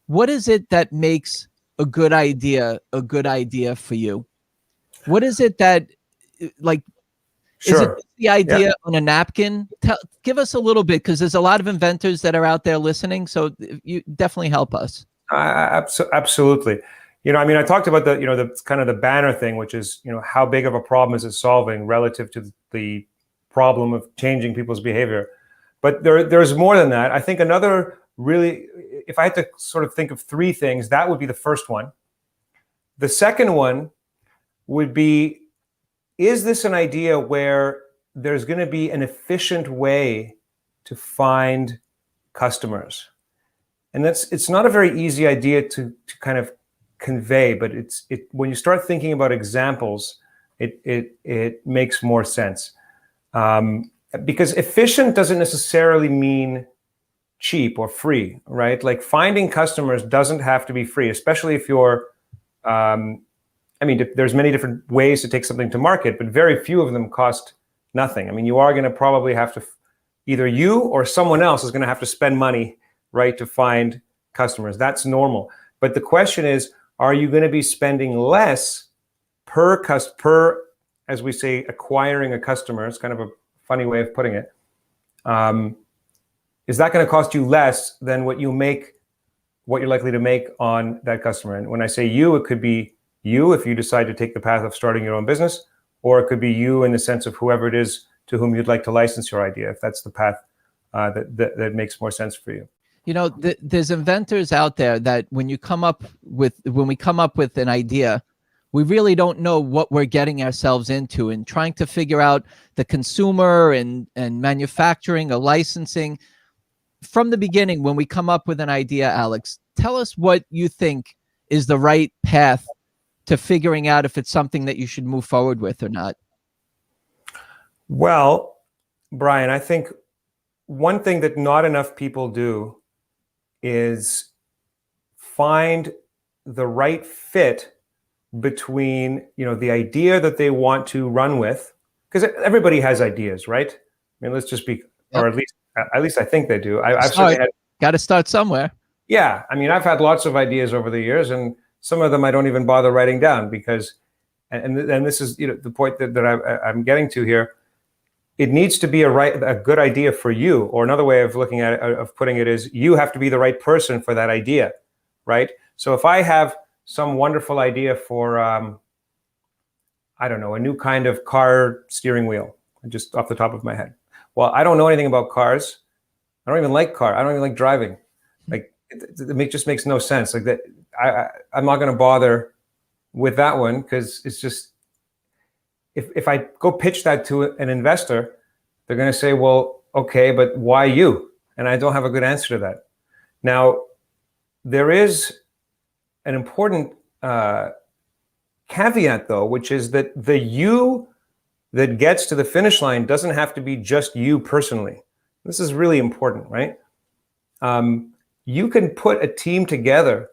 what is it that makes a good idea for you? What is it that, like, is it Sure. the Yeah. idea on a napkin? Give us a little bit, because there's a lot of inventors that are out there listening. So you definitely help us. Absolutely. I mean, I talked about the kind of the banner thing, which is, how big of a problem is it solving relative to the problem of changing people's behavior. But there's more than that. I think another really, if I had to sort of think of three things, that would be the first one. The second one would be, is this an idea where there's going to be an efficient way to find customers? And it's not a very easy idea to kind of convey, but when you start thinking about examples, it makes more sense. Because efficient doesn't necessarily mean cheap or free, right? Like, finding customers doesn't have to be free, especially if you're, I mean, there's many different ways to take something to market, but very few of them cost nothing. I mean, you are going to probably have to, either you or someone else is going to have to spend money, right, to find customers. That's normal. But the question is, are you going to be spending less per, as we say, acquiring a customer? It's kind of a funny way of putting it. Is that going to cost you less than what you're likely to make on that customer? And when I say you, it could be you if you decide to take the path of starting your own business, or it could be you in the sense of whoever it is to whom you'd like to license your idea, if that's the path that makes more sense for you. There's inventors out there that when we come up with an idea, we really don't know what we're getting ourselves into, and trying to figure out the consumer and manufacturing or licensing. From the beginning, when we come up with an idea, Alex, tell us what you think is the right path to figuring out if it's something that you should move forward with or not. Well, Brian, I think one thing that not enough people do is find the right fit between, the idea that they want to run with, because everybody has ideas, right? I mean, let's just be, Yep. or at least I think they do. I've got to start somewhere. Yeah, I mean, I've had lots of ideas over the years, and some of them I don't even bother writing down because, and this is the point that I'm getting to here. It needs to be a good idea for you, or another way of looking at it, of putting it, is you have to be the right person for that idea, right? So if I have some wonderful idea for, I don't know, a new kind of car steering wheel, just off the top of my head. Well, I don't know anything about cars. I don't even like cars. I don't even like driving. Like, it just makes no sense. Like that, I'm not going to bother with that one, because it's just, if I go pitch that to an investor, they're going to say, well, okay, but why you? And I don't have a good answer to that. Now, there is an important caveat, though, which is that the you that gets to the finish line doesn't have to be just you personally. This is really important, right? You can put a team together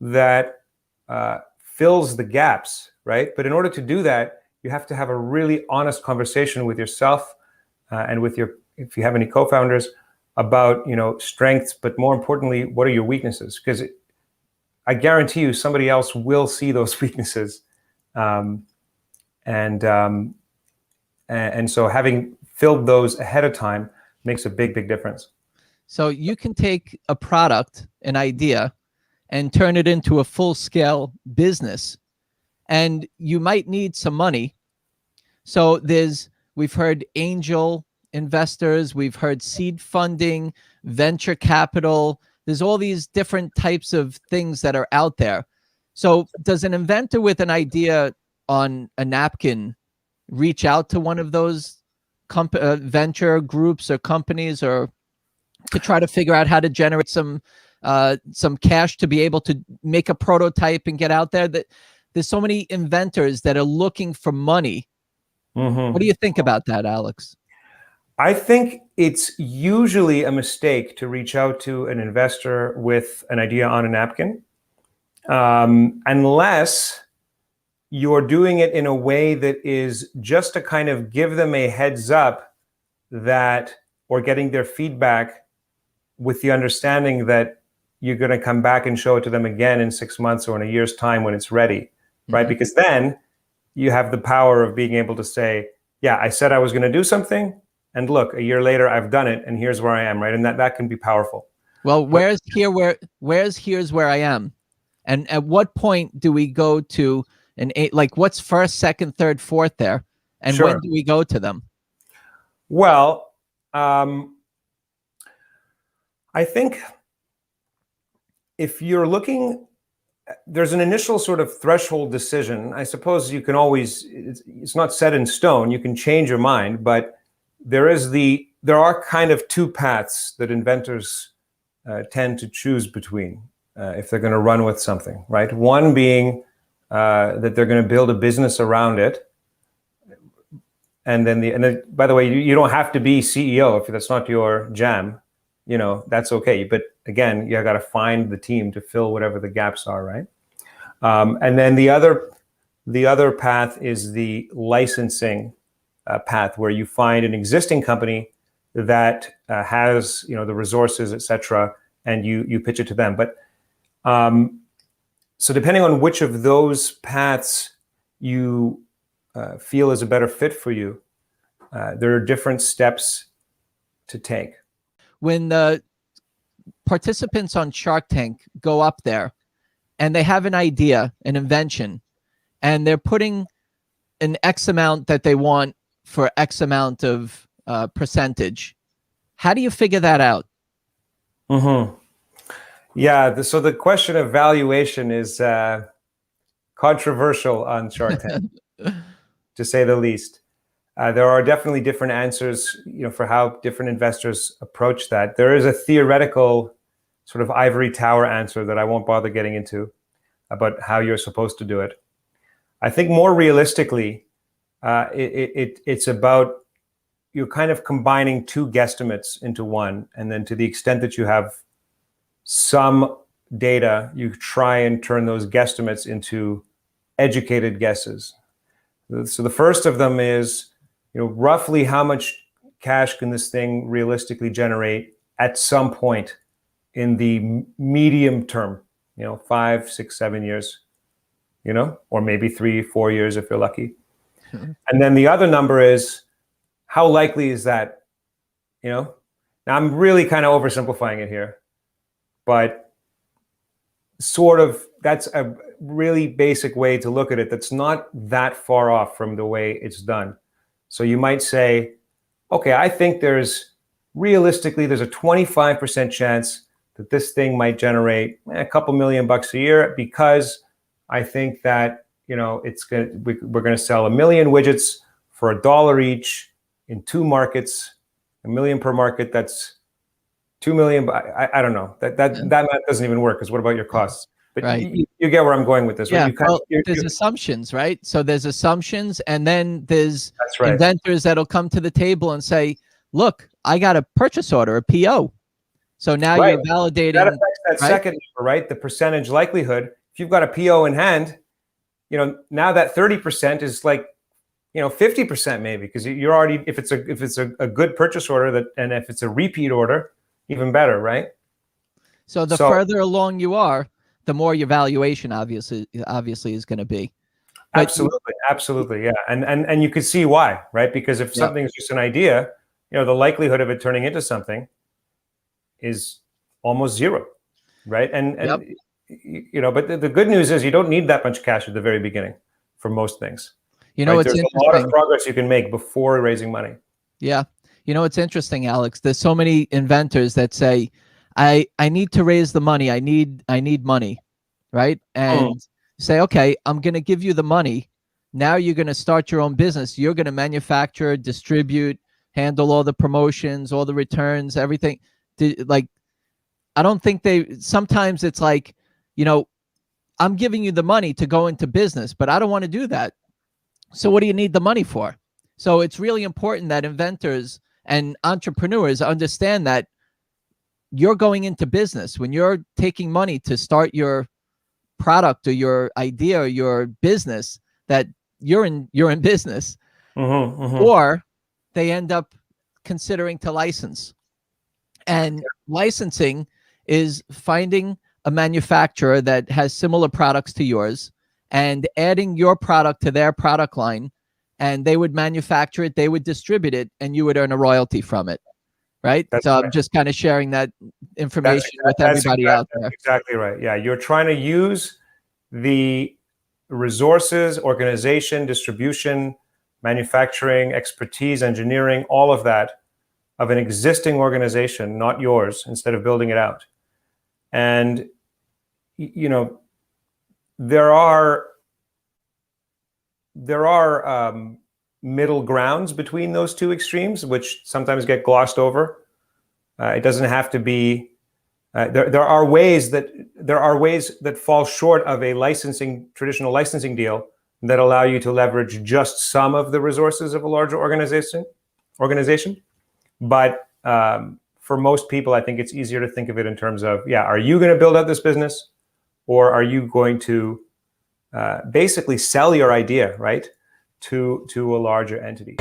that fills the gaps, right? But in order to do that, you have to have a really honest conversation with yourself and with if you have any co-founders, about strengths, but more importantly, what are your weaknesses? Because I guarantee you, somebody else will see those weaknesses, and so having filled those ahead of time makes a big difference. So you can take a product, an idea, and turn it into a full-scale business, and you might need some money. So we've heard angel investors, we've heard seed funding, venture capital. There's all these different types of things that are out there. So does an inventor with an idea on a napkin reach out to one of those venture groups or companies, or to try to figure out how to generate some cash to be able to make a prototype and get out there? That there's so many inventors that are looking for money. Mm-hmm. What do you think about that, Alex? I think it's usually a mistake to reach out to an investor with an idea on a napkin, unless you're doing it in a way that is just to kind of give them a heads up that, or getting their feedback with the understanding that you're going to come back and show it to them again in 6 months or in a year's time when it's ready, right? Mhm. Because then you have the power of being able to say, yeah, I said I was going to do something, and look, a year later I've done it, and here's where I am, right? And that can be powerful. Well, But here's where I am, and at what point do we go to an eight? Like, what's first, second, third, fourth there, and when sure. do we go to them? Well, I think if you're looking, there's an initial sort of threshold decision. I suppose you can always, it's not set in stone. You can change your mind, but there are kind of two paths that inventors tend to choose between if they're going to run with something, right? One being that they're going to build a business around it. And then, by the way, you don't have to be CEO if that's not your jam. That's okay. But again, you got to find the team to fill whatever the gaps are, right? And then the other path is the licensing path, where you find an existing company that has the resources, etc., and you pitch it to them. But so depending on which of those paths you feel is a better fit for you, there are different steps to take. When the participants on Shark Tank go up there and they have an idea, an invention, and they're putting an X amount that they want for X amount of percentage, how do you figure that out? Mm-hmm. Yeah, so the question of valuation is controversial on Shark Tank, to say the least. There are definitely different answers, for how different investors approach that. There is a theoretical sort of ivory tower answer that I won't bother getting into about how you're supposed to do it. I think more realistically, it's about you're kind of combining two guesstimates into one, and then to the extent that you have some data, you try and turn those guesstimates into educated guesses. So the first of them is, roughly how much cash can this thing realistically generate at some point in the medium term, 5, 6, 7 years, or maybe 3, 4 years if you're lucky. And then the other number is, how likely is that? Now I'm really kind of oversimplifying it here, but sort of that's a really basic way to look at it. That's not that far off from the way it's done. So you might say, okay, I think realistically, there's a 25% chance that this thing might generate a couple $1,000,000 a year, because I think that, we're going to sell 1 million widgets for $1 each in 2 markets, $1 million per market. That's 2 million. I don't know. That math doesn't even work, because what about your costs? But right. You get where I'm going with this, right? There's assumptions, right? So there's assumptions, and then there's right. inventors that'll come to the table and say, look, I got a purchase order, a PO. So now you're validating. That affects that second number, right? The percentage likelihood. If you've got a PO in hand, now that 30% is like, 50% maybe, because you're already, if it's a good purchase order, and if it's a repeat order, even better, right? So the further along you are, the more your valuation obviously is going to be. But absolutely, yeah, and you could see why, right? Because if something's just an idea, the likelihood of it turning into something is almost zero, right? And but the good news is you don't need that much cash at the very beginning for most things. It's there's interesting. A lot of progress you can make before raising money. Yeah, it's interesting, Alex. There's so many inventors that say, I need to raise the money. I need money, right? And say, okay, I'm going to give you the money. Now you're going to start your own business. You're going to manufacture, distribute, handle all the promotions, all the returns, everything. Like, I don't think sometimes it's like, I'm giving you the money to go into business, but I don't want to do that. So what do you need the money for? So it's really important that inventors and entrepreneurs understand that you're going into business. When you're taking money to start your product or your idea or your business, that you're in business. Or they end up considering to license. And licensing is finding a manufacturer that has similar products to yours and adding your product to their product line, and they would manufacture it, they would distribute it, and you would earn a royalty from it, right? That's So right. I'm just kind of sharing that information with everybody out there. Exactly right. Yeah, you're trying to use the resources, organization, distribution, manufacturing, expertise, engineering, all of that of an existing organization, not yours, instead of building it out. And you know, there are middle grounds between those two extremes, which sometimes get glossed over. It doesn't have to be. There are ways that fall short of a traditional licensing deal that allow you to leverage just some of the resources of a larger organization. But for most people, I think it's easier to think of it in terms of, yeah, are you going to build out this business, or are you going to basically sell your idea, right, to a larger entity?